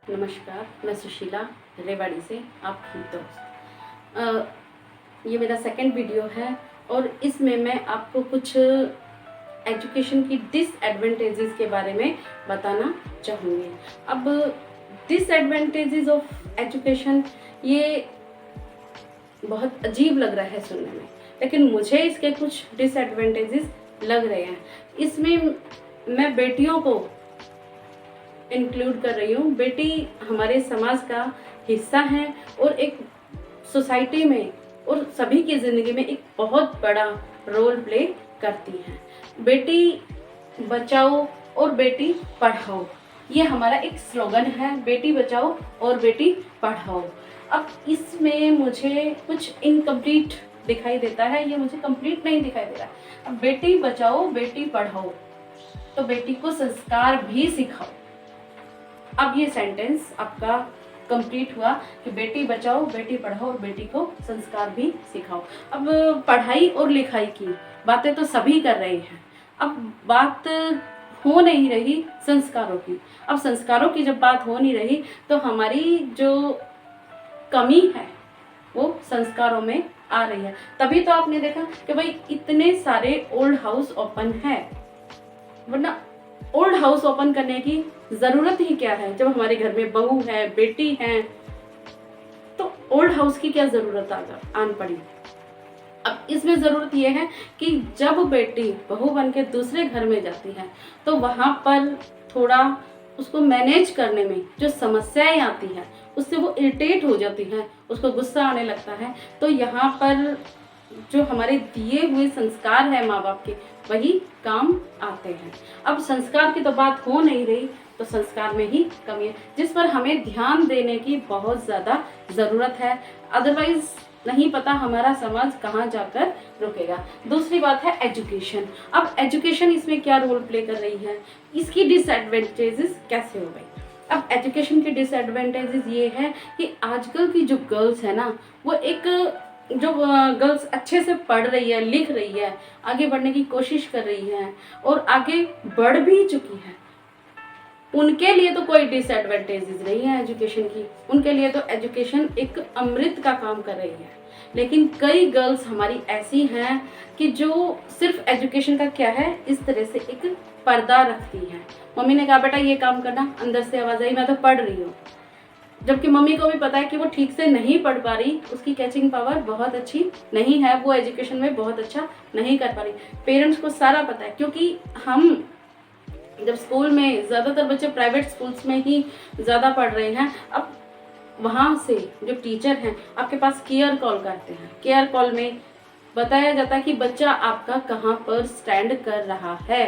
नमस्कार, मैं सुशीला रेवाड़ी से आपकी दोस्त। ये मेरा सेकंड वीडियो है और इसमें मैं आपको कुछ एजुकेशन की डिसएडवांटेजेस के बारे में बताना चाहूँगी। अब डिसएडवांटेजेस ऑफ एजुकेशन ये बहुत अजीब लग रहा है सुनने में, लेकिन मुझे इसके कुछ डिसएडवांटेजेस लग रहे हैं। इसमें मैं बेटियों को इंक्लूड कर रही हूँ। बेटी हमारे समाज का हिस्सा है और एक सोसाइटी में और सभी की ज़िंदगी में एक बहुत बड़ा रोल प्ले करती है। बेटी बचाओ और बेटी पढ़ाओ, ये हमारा एक स्लोगन है, बेटी बचाओ और बेटी पढ़ाओ। अब इसमें मुझे कुछ इनकम्प्लीट दिखाई देता है, ये मुझे कंप्लीट नहीं दिखाई दे रहा। अब बेटी बचाओ बेटी पढ़ाओ तो बेटी को संस्कार भी सिखाओ। अब ये सेंटेंस आपका कंप्लीट हुआ कि बेटी बचाओ बेटी पढ़ाओ और बेटी को संस्कार भी सिखाओ। अब पढ़ाई और लिखाई की बातें तो सभी कर रहे हैं, अब बात हो नहीं रही संस्कारों की। अब संस्कारों की जब बात हो नहीं रही तो हमारी जो कमी है वो संस्कारों में आ रही है। तभी तो आपने देखा कि भाई इतने सारे ओल्ड हाउस ओपन है, वरना ओल्ड हाउस ओपन करने की जरूरत ही क्या है? जब हमारे घर में बहू है बेटी है तो ओल्ड हाउस की क्या जरूरत आन पड़ी। अब इसमें जरूरत यह है कि जब बेटी बहू बन के दूसरे घर में जाती है तो वहां पर थोड़ा उसको मैनेज करने में जो समस्याएं आती है उससे वो इरिटेट हो जाती है, उसको गुस्सा आने लगता है। तो यहाँ पर जो हमारे दिए हुए संस्कार है माँ बाप के वही काम आते हैं। अब संस्कार की तो बात हो नहीं रही तो संस्कार में ही कमी है जिस पर हमें ध्यान देने की बहुत ज़्यादा ज़रूरत है। अदरवाइज नहीं पता हमारा समाज कहाँ जाकर रुकेगा। दूसरी बात है एजुकेशन। अब एजुकेशन इसमें क्या रोल प्ले कर रही है, इसकी डिसएडवांटेजेस कैसे हो गई। अब एजुकेशन की डिसएडवांटेजेस ये है कि आजकल की जो गर्ल्स है ना, वो एक जो गर्ल्स अच्छे से पढ़ रही है लिख रही है, आगे बढ़ने की कोशिश कर रही है और आगे बढ़ भी चुकी है, उनके लिए तो कोई डिसएडवांटेजेस नहीं है एजुकेशन की। उनके लिए तो एजुकेशन एक अमृत का काम कर रही है। लेकिन कई गर्ल्स हमारी ऐसी हैं कि जो सिर्फ एजुकेशन का क्या है, इस तरह से एक पर्दा रखती है। मम्मी ने कहा बेटा ये काम करना, अंदर से आवाज आई मैं तो पढ़ रही हूँ, जबकि मम्मी को भी पता है कि वो ठीक से नहीं पढ़ पा रही, उसकी कैचिंग पावर बहुत अच्छी नहीं है, वो एजुकेशन में बहुत अच्छा नहीं कर पा रही। पेरेंट्स को सारा पता है, क्योंकि हम जब स्कूल में ज़्यादातर बच्चे प्राइवेट स्कूल्स में ही ज़्यादा पढ़ रहे हैं। अब वहाँ से जो टीचर हैं आपके पास केयर कॉल करते हैं, केयर कॉल में बताया जाता है कि बच्चा आपका कहाँ पर स्टैंड कर रहा है।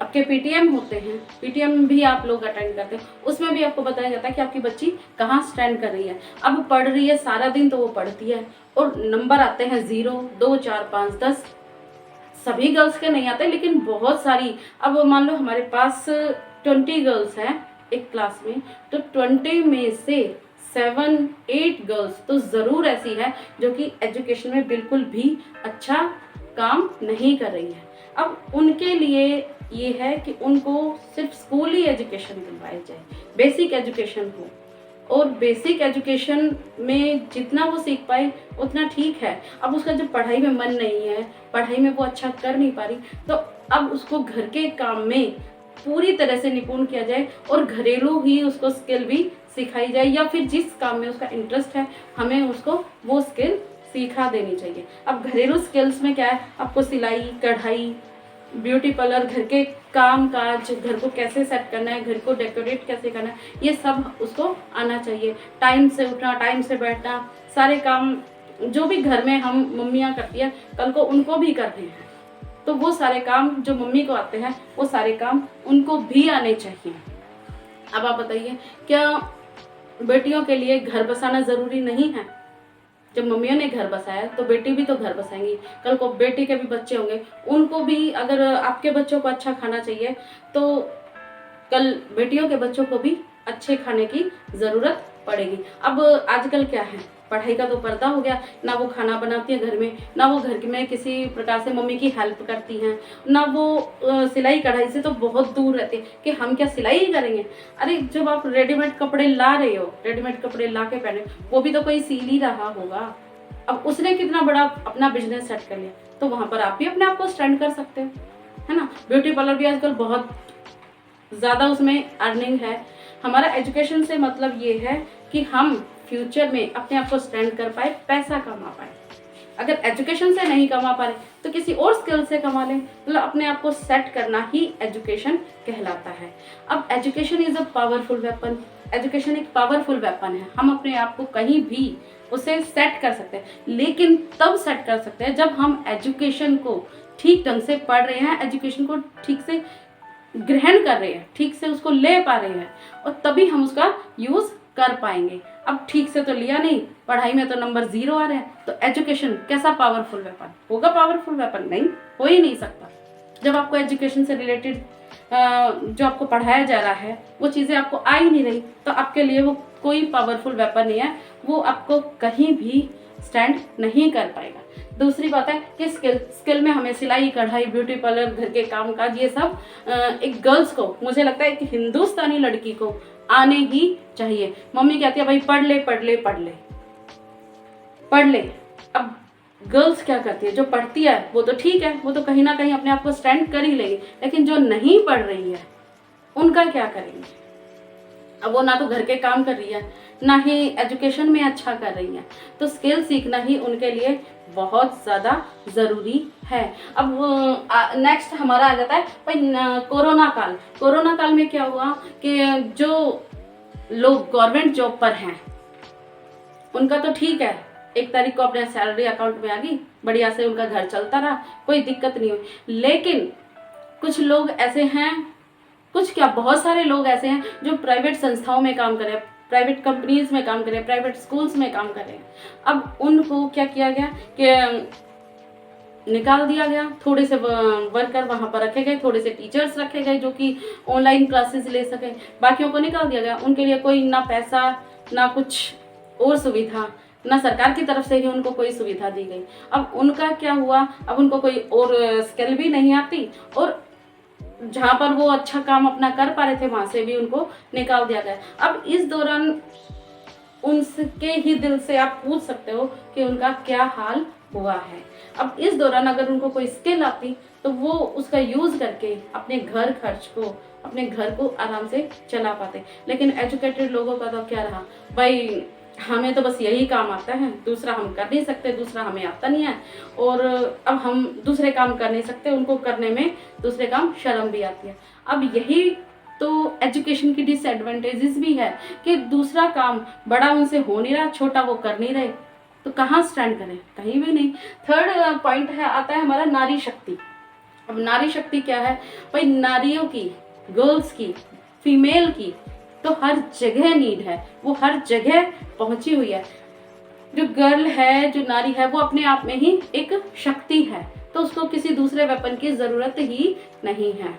आपके पीटीएम होते हैं, पीटीएम भी आप लोग अटेंड करते हैं, उसमें भी आपको बताया जाता है कि आपकी बच्ची कहाँ स्टैंड कर रही है। अब पढ़ रही है सारा दिन तो वो पढ़ती है और नंबर आते हैं 0, 2, 4, 5, 10। सभी गर्ल्स के नहीं आते लेकिन बहुत सारी, अब मान लो हमारे पास 20 गर्ल्स हैं एक क्लास में, तो 20 में से 7, 8 गर्ल्स तो ज़रूर ऐसी है जो कि एजुकेशन में बिल्कुल भी अच्छा काम नहीं कर रही है। अब उनके लिए ये है कि उनको सिर्फ स्कूली एजुकेशन दिलवाई जाए, बेसिक एजुकेशन हो, और बेसिक एजुकेशन में जितना वो सीख पाए उतना ठीक है। अब उसका जब पढ़ाई में मन नहीं है, पढ़ाई में वो अच्छा कर नहीं पा रही, तो अब उसको घर के काम में पूरी तरह से निपुण किया जाए और घरेलू ही उसको स्किल भी सिखाई जाए, या फिर जिस काम में उसका इंटरेस्ट है हमें उसको वो स्किल सिखा देनी चाहिए। अब घरेलू स्किल्स में क्या है, आपको सिलाई कढ़ाई, ब्यूटी पार्लर, घर के काम काज, घर को कैसे सेट करना है, घर को डेकोरेट कैसे करना है, ये सब उसको आना चाहिए। टाइम से उठना, टाइम से बैठना, सारे काम जो भी घर में हम मम्मियाँ करती है कल को उनको भी करने हैं, तो वो सारे काम जो मम्मी को आते हैं वो सारे काम उनको भी आने चाहिए। अब आप बताइए, क्या बेटियों के लिए घर बसाना ज़रूरी नहीं है? जब मम्मियों ने घर बसाया तो बेटी भी तो घर बसाएंगी। कल को बेटी के भी बच्चे होंगे, उनको भी अगर आपके बच्चों को अच्छा खाना चाहिए तो कल बेटियों के बच्चों को भी अच्छे खाने की ज़रूरत पड़ेगी। अब आजकल क्या है, पढ़ाई का तो पर्दा हो गया, ना वो खाना बनाती है घर में, ना वो घर में किसी प्रकार से मम्मी की हेल्प करती हैं, ना वो सिलाई कढ़ाई से तो बहुत दूर रहती है कि हम क्या सिलाई ही करेंगे। अरे जब आप रेडीमेड कपड़े ला रहे हो, रेडीमेड कपड़े ला के पहने, वो भी तो कोई सील ही रहा होगा। अब उसने कितना बड़ा अपना बिजनेस सेट कर लिया, तो वहाँ पर आप भी अपने आप को स्टैंड कर सकते हो, है ना। ब्यूटी पार्लर भी आजकल बहुत ज़्यादा उसमें अर्निंग है। हमारा एजुकेशन से मतलब ये है कि हम फ्यूचर में अपने आप को स्टैंड कर पाए, पैसा कमा पाए। अगर एजुकेशन से नहीं कमा पा रहे तो किसी और स्किल से कमा लें। मतलब अपने आप को सेट करना ही एजुकेशन कहलाता है। अब education is a powerful weapon. Education एक पावरफुल वेपन है। हम अपने आप को कहीं भी उसे सेट कर सकते हैं, लेकिन तब सेट कर सकते हैं जब हम एजुकेशन को ठीक ढंग से पढ़ रहे हैं, एजुकेशन को ठीक से ग्रहण कर रहे हैं, ठीक से उसको ले पा रहे हैं, और तभी हम उसका यूज कर पाएंगे। अब ठीक से तो लिया नहीं, पढ़ाई में तो नंबर 0 आ रहे हैं, तो एजुकेशन कैसा पावरफुल वेपन होगा? पावरफुल वेपन नहीं, हो ही नहीं सकता। जब आपको एजुकेशन से रिलेटेड जो आपको पढ़ाया जा रहा है वो चीज़ें आपको आ ही नहीं रही, तो आपके लिए वो कोई पावरफुल वेपन नहीं है, वो आपको कहीं भी स्टैंड नहीं कर पाएगा। दूसरी बात है कि स्किल में हमें सिलाई कढ़ाई, ब्यूटी पार्लर, घर के काम काज, ये सब एक गर्ल्स को, मुझे लगता है कि हिंदुस्तानी लड़की को आने ही चाहिए। मम्मी कहती है भाई पढ़ ले पढ़ ले पढ़ ले पढ़ ले। अब गर्ल्स क्या करती है? जो पढ़ती है वो तो ठीक है, वो तो कहीं ना कहीं अपने आप को स्टैंड कर ही लेगी, लेकिन जो नहीं पढ़ रही है उनका क्या करेंगे? अब वो ना तो घर के काम कर रही है, ना ही एजुकेशन में अच्छा कर रही है, तो स्किल सीखना ही उनके लिए बहुत ज़्यादा ज़रूरी है। अब नेक्स्ट हमारा आ जाता है भाई कोरोना काल। कोरोना काल में क्या हुआ कि जो लोग गवर्नमेंट जॉब पर हैं उनका तो ठीक है, 1 तारीख को अपने सैलरी अकाउंट में आ गई, बढ़िया से उनका घर चलता रहा, कोई दिक्कत नहीं हुई। लेकिन कुछ लोग ऐसे हैं, कुछ क्या बहुत सारे लोग ऐसे हैं जो प्राइवेट संस्थाओं में काम कर रहे हैं, प्राइवेट कंपनीज में काम कर रहे हैं, प्राइवेट स्कूल्स में काम कर रहे हैं। अब उनको क्या किया गया कि निकाल दिया गया। थोड़े से वर्कर वहाँ पर रखे गए, थोड़े से टीचर्स रखे गए जो कि ऑनलाइन क्लासेस ले सके, बाकियों को निकाल दिया गया। उनके लिए कोई ना पैसा ना कुछ और सुविधा, ना सरकार की तरफ से ही उनको कोई सुविधा दी गई। अब उनका क्या हुआ? अब उनको कोई और स्किल भी नहीं आती, और जहाँ पर वो अच्छा काम अपना कर पा रहे थे वहाँ से भी उनको निकाल दिया गया। अब इस दौरान उनके ही दिल से आप पूछ सकते हो कि उनका क्या हाल हुआ है। अब इस दौरान अगर उनको कोई स्किल आती तो वो उसका यूज़ करके अपने घर खर्च को, अपने घर को आराम से चला पाते। लेकिन एजुकेटेड लोगों का तो क्या रहा, भाई हमें तो बस यही काम आता है, दूसरा हम कर नहीं सकते, दूसरा हमें आता नहीं है, और अब हम दूसरे काम कर नहीं सकते, उनको करने में दूसरे काम शर्म भी आती है। अब यही तो एजुकेशन की डिसएडवांटेजेस भी है कि दूसरा काम बड़ा उनसे हो नहीं रहा, छोटा वो कर नहीं रहे, तो कहाँ स्टैंड करें? कहीं भी नहीं। थर्ड पॉइंट है, आता है हमारा नारी शक्ति। अब नारी शक्ति क्या है भाई? नारियों की, गर्ल्स की, फीमेल की तो हर जगह नीड है, वो हर जगह पहुंची हुई है। जो गर्ल है, जो नारी है, वो अपने आप में ही एक शक्ति है, तो उसको किसी दूसरे वेपन की ज़रूरत ही नहीं है।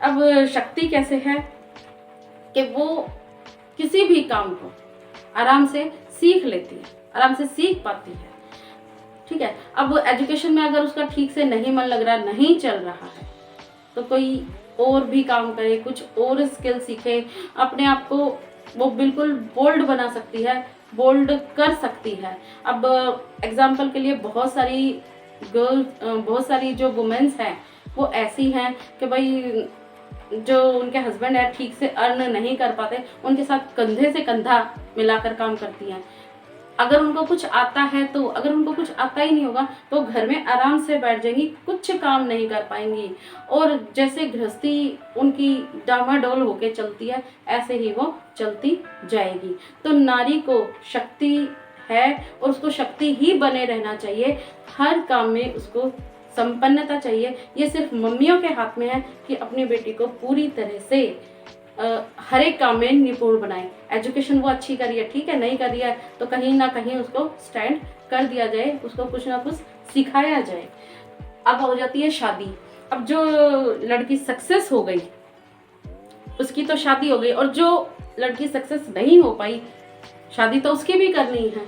अब शक्ति कैसे है कि वो किसी भी काम को आराम से सीख लेती है, आराम से सीख पाती है, ठीक है। अब एजुकेशन में अगर उसका ठीक से नहीं मन लग रहा, नहीं चल रहा है, तो कोई और भी काम करे, कुछ और स्किल सीखे, अपने आप को वो बिल्कुल बोल्ड बना सकती है, बोल्ड कर सकती है। अब एग्जाम्पल के लिए बहुत सारी गर्ल्स, बहुत सारी जो वुमेन्स हैं वो ऐसी हैं कि भाई जो उनके हस्बैंड है ठीक से अर्न नहीं कर पाते, उनके साथ कंधे से कंधा मिलाकर काम करती हैं। अगर उनको कुछ आता है तो, अगर उनको कुछ आता ही नहीं होगा तो घर में आराम से बैठ जाएंगी, कुछ काम नहीं कर पाएंगी, और जैसे गृहस्थी उनकी डामाडोल होके चलती है ऐसे ही वो चलती जाएगी। तो नारी को शक्ति है और उसको शक्ति ही बने रहना चाहिए, हर काम में उसको संपन्नता चाहिए। ये सिर्फ मम्मियों के हाथ में है कि अपनी बेटी को पूरी तरह से हर एक काम में निपुण बनाए। एजुकेशन वो अच्छी करी है, ठीक है, नहीं करी है तो कहीं ना कहीं उसको स्टैंड कर दिया जाए, उसको कुछ ना कुछ सिखाया जाए। अब हो जाती है शादी। अब जो लड़की सक्सेस हो गई उसकी तो शादी हो गई, और जो लड़की सक्सेस नहीं हो पाई शादी तो उसकी भी करनी है,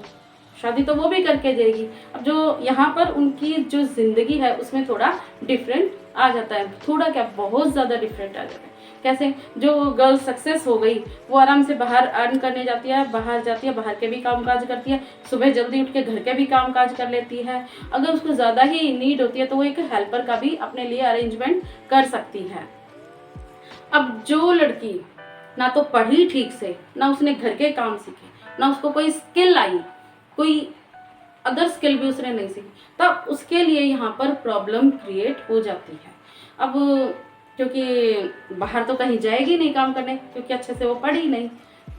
शादी तो वो भी करके देगी। अब जो यहाँ पर उनकी जो ज़िंदगी है उसमें थोड़ा डिफरेंट आ जाता है, थोड़ा क्या बहुत ज़्यादा डिफरेंट आ जाता है। कैसे? जो गर्ल सक्सेस हो गई वो आराम से बाहर अर्न करने जाती है, बाहर जाती है, बाहर के भी काम काज करती है, सुबह जल्दी उठ के घर के भी काम काज कर लेती है। अगर उसको ज़्यादा ही नीड होती है तो वो एक हेल्पर का भी अपने लिए अरेंजमेंट कर सकती है। अब जो लड़की ना तो पढ़ी ठीक से, ना उसने घर के काम सीखे, ना उसको कोई स्किल आई, कोई अदर स्किल भी उसने नहीं सीखी, तब उसके लिए यहाँ पर प्रॉब्लम क्रिएट हो जाती है। अब क्योंकि बाहर तो कहीं जाएगी नहीं काम करने, क्योंकि अच्छे से वो पढ़ी नहीं,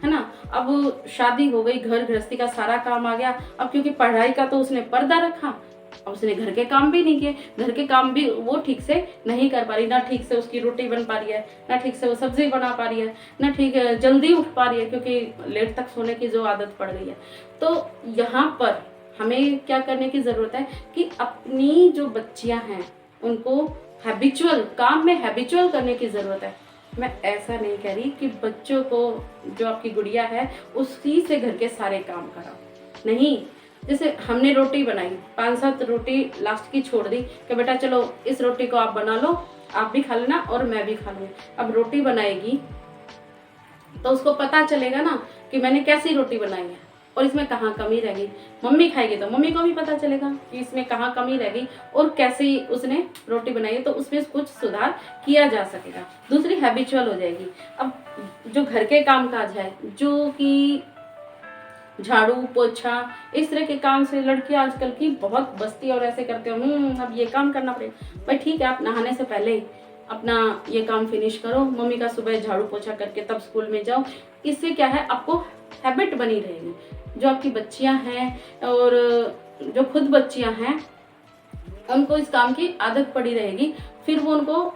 है ना। अब शादी हो गई, घर गृहस्थी का सारा काम आ गया। अब क्योंकि पढ़ाई का तो उसने पर्दा रखा, अब उसने घर के काम भी नहीं किए, घर के काम भी वो ठीक से नहीं कर पा रही, ना ठीक से उसकी रोटी बन पा रही है, ना ठीक से वो सब्जी बना पा रही है, ना ठीक है जल्दी उठ पा रही है, क्योंकि लेट तक सोने की जो आदत पड़ गई है। तो यहाँ पर हमें क्या करने की ज़रूरत है कि अपनी जो बच्चियाँ हैं उनको हैबिचुअल, काम में हैबिचुअल करने की ज़रूरत है। मैं ऐसा नहीं कह रही कि बच्चों को, जो आपकी गुड़िया है उसी से घर के सारे काम कराओ, नहीं। जैसे हमने रोटी बनाई, 5-7 रोटी लास्ट की छोड़ दी कि बेटा चलो इस रोटी को आप बना लो, आप भी खा लेना और मैं भी खा लूँगी। अब रोटी बनाएगी तो उसको पता चलेगा ना कि मैंने कैसी रोटी बनाई है और इसमें कहाँ कमी रह गई। मम्मी खाएगी तो मम्मी को भी पता चलेगा कि इसमें कहाँ कमी रह गई और कैसी उसने रोटी बनाई है, तो उसमें कुछ सुधार किया जा सकेगा। दूसरी हैबिचुअल हो जाएगी। अब जो घर के काम काज है, जो कि झाड़ू पोछा इस तरह के काम से लड़कियां आजकल की बहुत बस्ती और ऐसे करते हो, अब ये काम करना पड़ेगा। भाई ठीक है, आप नहाने से पहले अपना ये काम फिनिश करो, मम्मी का सुबह झाड़ू पोछा करके तब स्कूल में जाओ। इससे क्या है, आपको हैबिट बनी रहेगी। जो आपकी बच्चियां हैं और जो खुद बच्चियां हैं उनको इस काम की आदत पड़ी रहेगी, फिर वो उनको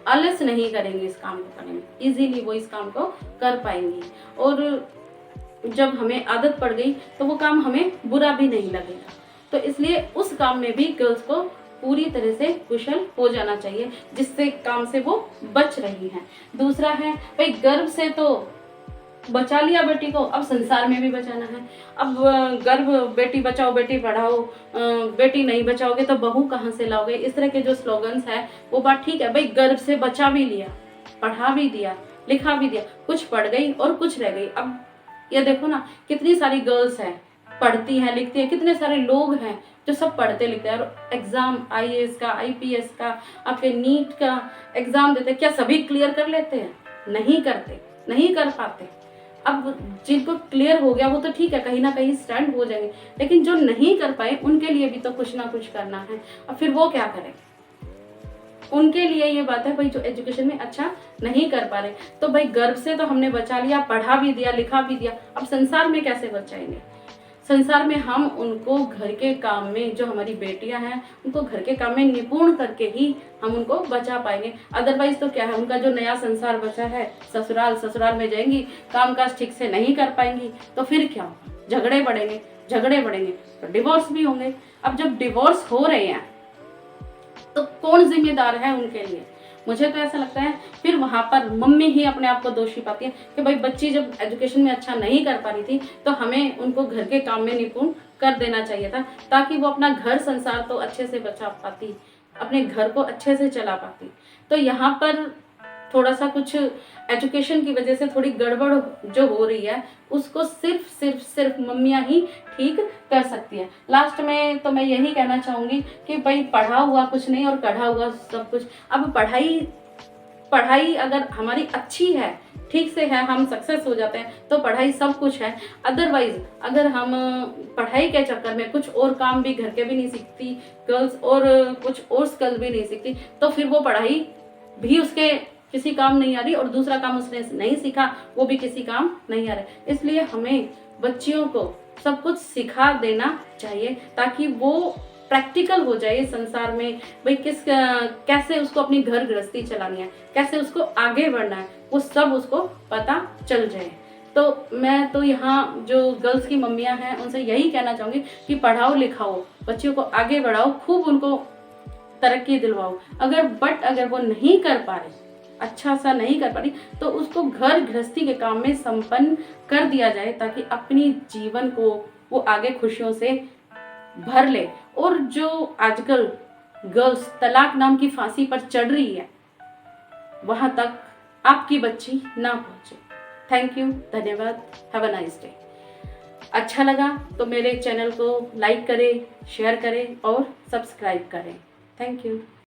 आलस नहीं करेंगे इस काम को करने में, इजीली वो इस काम को कर पाएंगी। और जब हमें आदत पड़ गई तो वो काम हमें बुरा भी नहीं लगेगा। तो इसलिए उस काम में भी गर्ल्स को पूरी तरह से कुशल हो जाना चाहिए, जिससे काम से वो बच रही हैं। दूसरा है भाई, गर्भ से तो बचा लिया बेटी को, अब संसार में भी बचाना है। अब गर्भ, बेटी बचाओ बेटी पढ़ाओ, बेटी नहीं बचाओगे तो बहू कहाँ से लाओगे, इस तरह के जो स्लोगन्स है वो बात ठीक है। भाई गर्भ से बचा भी लिया, पढ़ा भी दिया, लिखा भी दिया, कुछ पढ़ गई और कुछ रह गई। अब ये देखो ना, कितनी सारी गर्ल्स हैं पढ़ती हैं लिखती हैं, कितने सारे लोग हैं जो सब पढ़ते लिखते हैं और एग्जाम आईएएस का, आईपीएस का, आपके नीट का एग्जाम देते हैं। क्या सभी क्लियर कर लेते हैं? नहीं करते, नहीं कर पाते। अब जिनको क्लियर हो गया वो तो ठीक है, कहीं ना कहीं स्टैंड हो जाएंगे, लेकिन जो नहीं कर पाए उनके लिए भी तो कुछ ना कुछ करना है। अब फिर वो क्या करें? उनके लिए ये बात है भाई, जो एजुकेशन में अच्छा नहीं कर पा रहे, तो भाई गर्भ से तो हमने बचा लिया, पढ़ा भी दिया, लिखा भी दिया, अब संसार में कैसे बचाएंगे? संसार में हम उनको घर के काम में, जो हमारी बेटियां हैं उनको घर के काम में निपुण करके ही हम उनको बचा पाएंगे। अदरवाइज तो क्या है, उनका जो नया संसार बचा है ससुराल, ससुराल में जाएंगी, कामकाज ठीक से नहीं कर पाएंगी, तो फिर क्या होगा? झगड़े बढ़ेंगे, झगड़े बढ़ेंगे तो डिवोर्स भी होंगे। अब जब डिवोर्स हो रहे हैं तो कौन जिम्मेदार है उनके लिए? मुझे तो ऐसा लगता है फिर वहाँ पर मम्मी ही अपने आप को दोषी पाती है कि भाई बच्ची जब एजुकेशन में अच्छा नहीं कर पा रही थी तो हमें उनको घर के काम में निपुण कर देना चाहिए था, ताकि वो अपना घर संसार तो अच्छे से बचा पाती, अपने घर को अच्छे से चला पाती। तो यहाँ पर थोड़ा सा कुछ एजुकेशन की वजह से थोड़ी गड़बड़ जो हो रही है उसको सिर्फ मम्मियाँ ही ठीक कर सकती है। लास्ट में तो मैं यही कहना चाहूँगी कि भाई पढ़ा हुआ कुछ नहीं और कढ़ा हुआ सब कुछ। अब पढ़ाई अगर हमारी अच्छी है, ठीक से है, हम सक्सेस हो जाते हैं तो पढ़ाई सब कुछ है। अदरवाइज अगर हम पढ़ाई के चक्कर में कुछ और काम भी घर के भी नहीं सीखती गर्ल्स और कुछ और स्किल भी नहीं सीखती, तो फिर वो पढ़ाई भी उसके किसी काम नहीं आ रही और दूसरा काम उसने नहीं सीखा वो भी किसी काम नहीं आ रहा। इसलिए हमें बच्चियों को सब कुछ सिखा देना चाहिए ताकि वो प्रैक्टिकल हो जाए संसार में। भाई कैसे उसको अपनी घर गृहस्थी चलानी है, कैसे उसको आगे बढ़ना है, वो सब उसको पता चल जाए। तो मैं तो यहाँ जो गर्ल्स की मम्मियाँ हैं उनसे यही कहना चाहूँगी कि पढ़ाओ लिखाओ, बच्चियों को आगे बढ़ाओ, खूब उनको तरक्की दिलवाओ। अगर वो नहीं कर पा रहे, अच्छा सा नहीं कर पा रही, तो उसको घर गृहस्थी के काम में संपन्न कर दिया जाए ताकि अपनी जीवन को वो आगे खुशियों से भर ले, और जो आजकल गर्ल्स तलाक नाम की फांसी पर चढ़ रही है वहां तक आपकी बच्ची ना पहुंचे। थैंक यू, धन्यवाद, हैव अ नाइस डे। अच्छा लगा तो मेरे चैनल को लाइक करें, शेयर करें और सब्सक्राइब करें। Thank you.